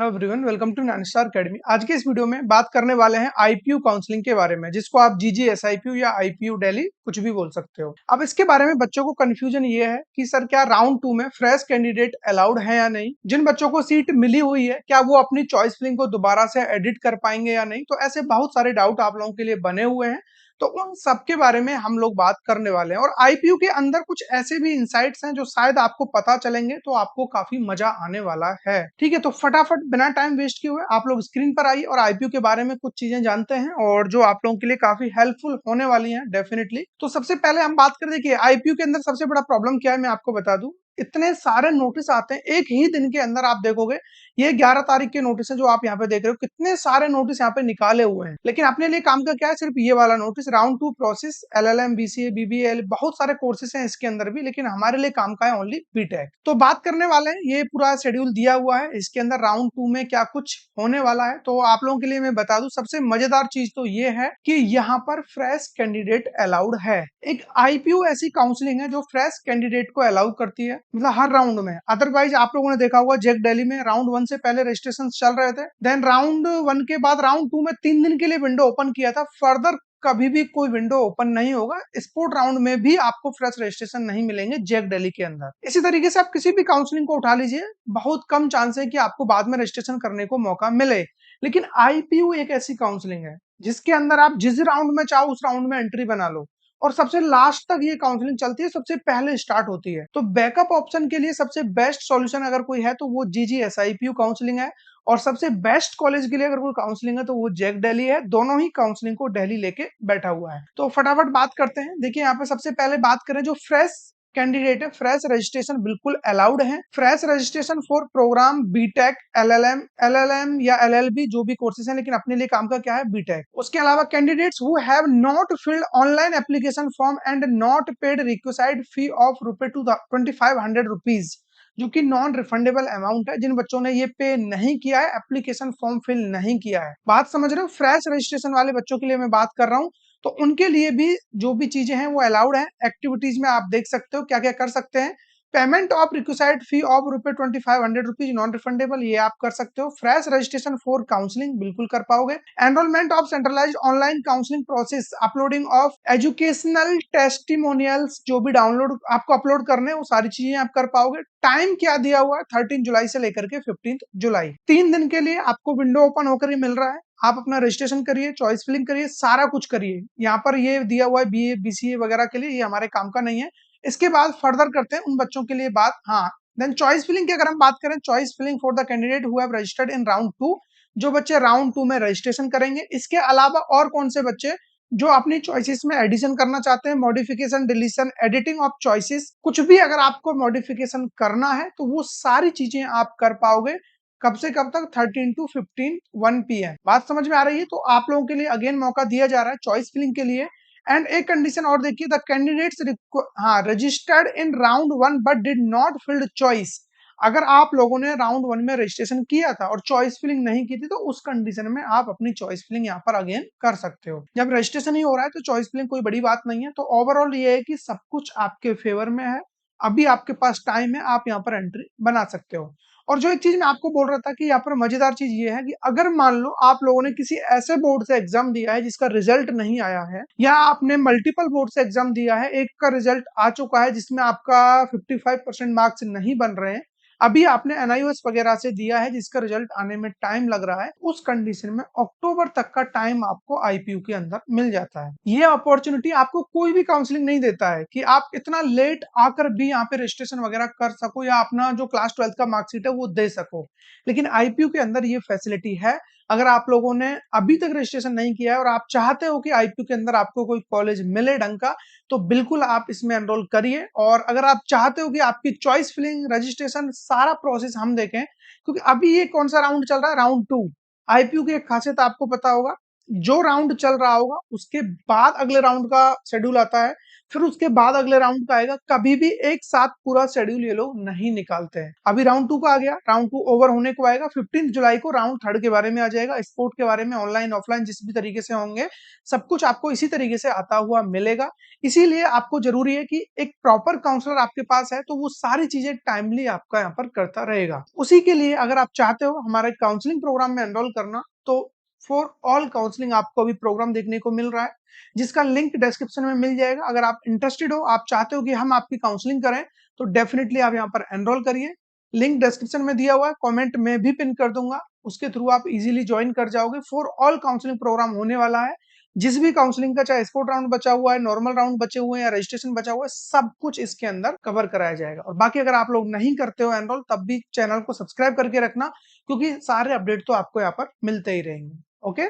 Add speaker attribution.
Speaker 1: Hello everyone, welcome to Nainstar academy. आज के इस वीडियो में बात करने वाले हैं आईपीयू काउंसलिंग के बारे में, जिसको आप जीजीएसआईपीयू या आईपीयू दिल्ली कुछ भी बोल सकते हो। अब इसके बारे में बच्चों को कंफ्यूजन ये है कि सर क्या राउंड 2 में फ्रेश कैंडिडेट अलाउड है या नहीं। जिन बच्चों को सीट मिली हुई है क्या वो अपनी चॉइस फिलिंग को दोबारा से एडिट कर पाएंगे या नहीं। तो ऐसे बहुत सारे डाउट आप लोगों के लिए बने हुए हैं, तो उन सब के बारे में हम लोग बात करने वाले हैं। और आईपीयू के अंदर कुछ ऐसे भी इंसाइट्स हैं जो शायद आपको पता चलेंगे, तो आपको काफी मजा आने वाला है। ठीक है, तो फटाफट बिना टाइम वेस्ट किए हुए आप लोग स्क्रीन पर आइए और आईपीयू के बारे में कुछ चीजें जानते हैं और जो आप लोगों के लिए काफी हेल्पफुल होने वाली हैं डेफिनेटली। तो सबसे पहले हम बात करें, देखिए आईपीयू के अंदर सबसे बड़ा प्रॉब्लम क्या है मैं आपको बता दूं। इतने सारे नोटिस आते हैं एक ही दिन के अंदर, आप देखोगे ये 11 तारीख के नोटिस है जो आप यहाँ पे देख रहे हो। कितने सारे नोटिस यहाँ पे निकाले हुए हैं, लेकिन अपने लिए काम का क्या है, सिर्फ ये वाला notice. Round 2 process LLM BCA BBL बहुत सारे कोर्सेस हैं इसके अंदर भी, लेकिन हमारे लिए काम का है ओनली बीटेक। तो बात करने वाले हैं, ये पूरा शेड्यूल दिया हुआ है, इसके अंदर राउंड 2 में क्या कुछ होने वाला है। तो आप लोगों के लिए मैं बता दूं, सबसे मजेदार चीज तो ये है कि यहाँ पर फ्रेश कैंडिडेट अलाउड है। एक आईपीयू ऐसी काउंसलिंग है जो फ्रेश कैंडिडेट को अलाउ करती है, मतलब हर राउंड में। अदरवाइज आप लोगों ने देखा होगा जेक दिल्ली में राउंड 1 से पहले रजिस्ट्रेशन चल रहे थे, देन राउंड 1 के बाद राउंड 2 में 3 दिन के लिए विंडो ओपन किया था। फर्दर कभी भी कोई विंडो ओपन नहीं होगा। स्पोर्ट राउंड में भी आपको फ्रेश रजिस्ट्रेशन नहीं मिलेंगे जेक दिल्ली के अंदर। इसी तरीके से आप किसी भी काउंसलिंग को उठा लीजिए, बहुत कम चांस है कि आपको बाद में रजिस्ट्रेशन करने को मौका मिले। लेकिन आईपीयू एक ऐसी काउंसलिंग है जिसके अंदर आप जिस राउंड में चाहो उस राउंड में एंट्री बना लो, और सबसे लास्ट तक ये काउंसलिंग चलती है, सबसे पहले स्टार्ट होती है। तो बैकअप ऑप्शन के लिए सबसे बेस्ट सॉल्यूशन अगर कोई है तो वो जीजीएसआईपीयू काउंसलिंग है, और सबसे बेस्ट कॉलेज के लिए अगर कोई काउंसलिंग है तो वो जेक दिल्ली है। दोनों ही काउंसलिंग को दिल्ली लेके बैठा हुआ है। तो फटाफट बात करते हैं। देखिए यहाँ पे सबसे पहले बात करें, जो फ्रेश कैंडिडेट है, फ्रेश रजिस्ट्रेशन बिल्कुल अलाउड है। Fresh registration for program BTech LLM या एलएलबी जो भी कोर्सेज हैं, लेकिन अपने लिए काम का क्या है, बीटेक। उसके अलावा candidates who have not filled online application form and not paid requisite fee of ₹2500, जो कि नॉन रिफंडेबल अमाउंट है। जिन बच्चों ने ये पे नहीं किया है, एप्लीकेशन फॉर्म फिल नहीं किया है, बात समझ रहे हो, फ्रेश रजिस्ट्रेशन वाले बच्चों के लिए मैं बात कर रहा हूँ। तो उनके लिए भी जो भी चीजें हैं वो अलाउड है। एक्टिविटीज में आप देख सकते हो क्या क्या कर सकते हैं। Payment of requisite fee of ₹2500 non refundable, ये आप कर सकते हो। फ्रेश रजिस्ट्रेशन फॉर काउंसलिंग बिल्कुल कर पाओगे। Enrolment of centralised online counselling process, uploading of educational testimonials, जो भी डाउनलोड आपको अपलोड करने हैं वो सारी चीजें आप कर पाओगे। टाइम क्या दिया हुआ है, 13 जुलाई से लेकर के 15 जुलाई, 3 दिन के लिए आपको विंडो ओपन होकर ही मिल रहा है। आप अपना रजिस्ट्रेशन करिए, चॉइस फिलिंग करिए, सारा कुछ करिए। यहाँ पर ये दिया हुआ है बीए बीसीए वगैरह के लिए, ये हमारे काम का नहीं है। इसके बाद फर्दर करते हैं उन बच्चों के लिए बात। हाँ, देन चॉइस फिलिंग की अगर हम बात करें, choice filling for the candidate who have registered in round 2, जो बच्चे राउंड 2 में रजिस्ट्रेशन करेंगे। इसके अलावा और कौन से बच्चे जो अपनी चॉइसेस में एडिशन करना चाहते हैं, modification, deletion, editing of choices, कुछ भी अगर आपको मॉडिफिकेशन करना है तो वो सारी चीजें आप कर पाओगे। कब से कब तक, 13 to 15 1 PM। बात समझ में आ रही है। तो आप लोगों के लिए अगेन मौका दिया जा रहा है चॉइस फिलिंग के लिए। एंड एक कंडीशन और देखिए, the candidates registered in round 1 but did not filled choice. अगर आप लोगों ने राउंड 1 में रजिस्ट्रेशन किया था और चॉइस फिलिंग नहीं की थी, तो उस कंडीशन में आप अपनी चॉइस फिलिंग यहाँ पर अगेन कर सकते हो। जब रजिस्ट्रेशन ही हो रहा है तो चॉइस फिलिंग कोई बड़ी बात नहीं है। तो ओवरऑल ये है कि सब कुछ आपके फेवर में है, अभी आपके पास टाइम है, आप यहाँ पर एंट्री बना सकते हो। और जो एक चीज मैं आपको बोल रहा था कि यहाँ पर मजेदार चीज ये है कि अगर मान लो आप लोगों ने किसी ऐसे बोर्ड से एग्जाम दिया है जिसका रिजल्ट नहीं आया है, या आपने मल्टीपल बोर्ड से एग्जाम दिया है, एक का रिजल्ट आ चुका है जिसमें आपका 55% मार्क्स नहीं बन रहे हैं, अभी आपने एनआईओएस वगैरह से दिया है जिसका रिजल्ट आने में टाइम लग रहा है, उस कंडीशन में अक्टूबर तक का टाइम आपको आईपीयू के अंदर मिल जाता है। ये अपॉर्चुनिटी आपको कोई भी काउंसलिंग नहीं देता है कि आप इतना लेट आकर भी यहाँ पे रजिस्ट्रेशन वगैरह कर सको या अपना जो क्लास 12 का मार्कशीट है वो दे सको, लेकिन आईपीयू के अंदर ये फैसिलिटी है। अगर आप लोगों ने अभी तक रजिस्ट्रेशन नहीं किया है और आप चाहते हो कि आईपीयू के अंदर आपको कोई कॉलेज मिले ढंग का, तो बिल्कुल आप इसमें एनरोल करिए। और अगर आप चाहते हो कि आपकी चॉइस फिलिंग, रजिस्ट्रेशन, सारा प्रोसेस हम देखें, क्योंकि अभी ये कौन सा राउंड चल रहा है, राउंड 2। आईपीयू की एक खासियत आपको पता होगा, जो राउंड चल रहा होगा उसके बाद अगले राउंड का शेड्यूल आता है। फिर उसके बाद अगले राउंड का आएगा। कभी भी एक साथ पूरा शेड्यूल ये लोग नहीं निकालते हैं। अभी राउंड 2 का आ गया, राउंड 2 ओवर होने को आएगा। 15 जुलाई को राउंड 3 के बारे में आ जाएगा। स्पोर्ट के बारे में ऑनलाइन ऑफलाइन जिस भी तरीके से होंगे, सब कुछ आपको इसी तरीके से आता हुआ मिलेगा। इसीलिए आपको जरूरी है कि एक प्रॉपर काउंसलर आपके पास है, तो वो सारी चीजें टाइमली आपका यहाँ पर करता रहेगा। उसी के लिए अगर आप चाहते हो हमारे काउंसलिंग प्रोग्राम में एनरोल करना, तो फॉर ऑल काउंसलिंग आपको अभी प्रोग्राम देखने को मिल रहा है, जिसका लिंक डिस्क्रिप्शन में मिल जाएगा। अगर आप इंटरेस्टेड हो, आप चाहते हो कि हम आपकी काउंसलिंग करें, तो डेफिनेटली आप यहाँ पर एनरोल करिए। लिंक डिस्क्रिप्शन में दिया हुआ है, कमेंट में भी पिन कर दूंगा, उसके थ्रू आप इजीली ज्वाइन कर जाओगे। फॉर ऑल काउंसलिंग प्रोग्राम होने वाला है। जिस भी काउंसलिंग का, चाहे स्पोर्ट राउंड बचा हुआ है, नॉर्मल राउंड बचे हुए हैं या रजिस्ट्रेशन बचा हुआ है, सब कुछ इसके अंदर कवर कराया जाएगा। और बाकी अगर आप लोग नहीं करते हो एनरोल, तब भी चैनल को सब्सक्राइब करके रखना, क्योंकि सारे अपडेट तो आपको यहाँ पर मिलते ही रहेंगे। ओके।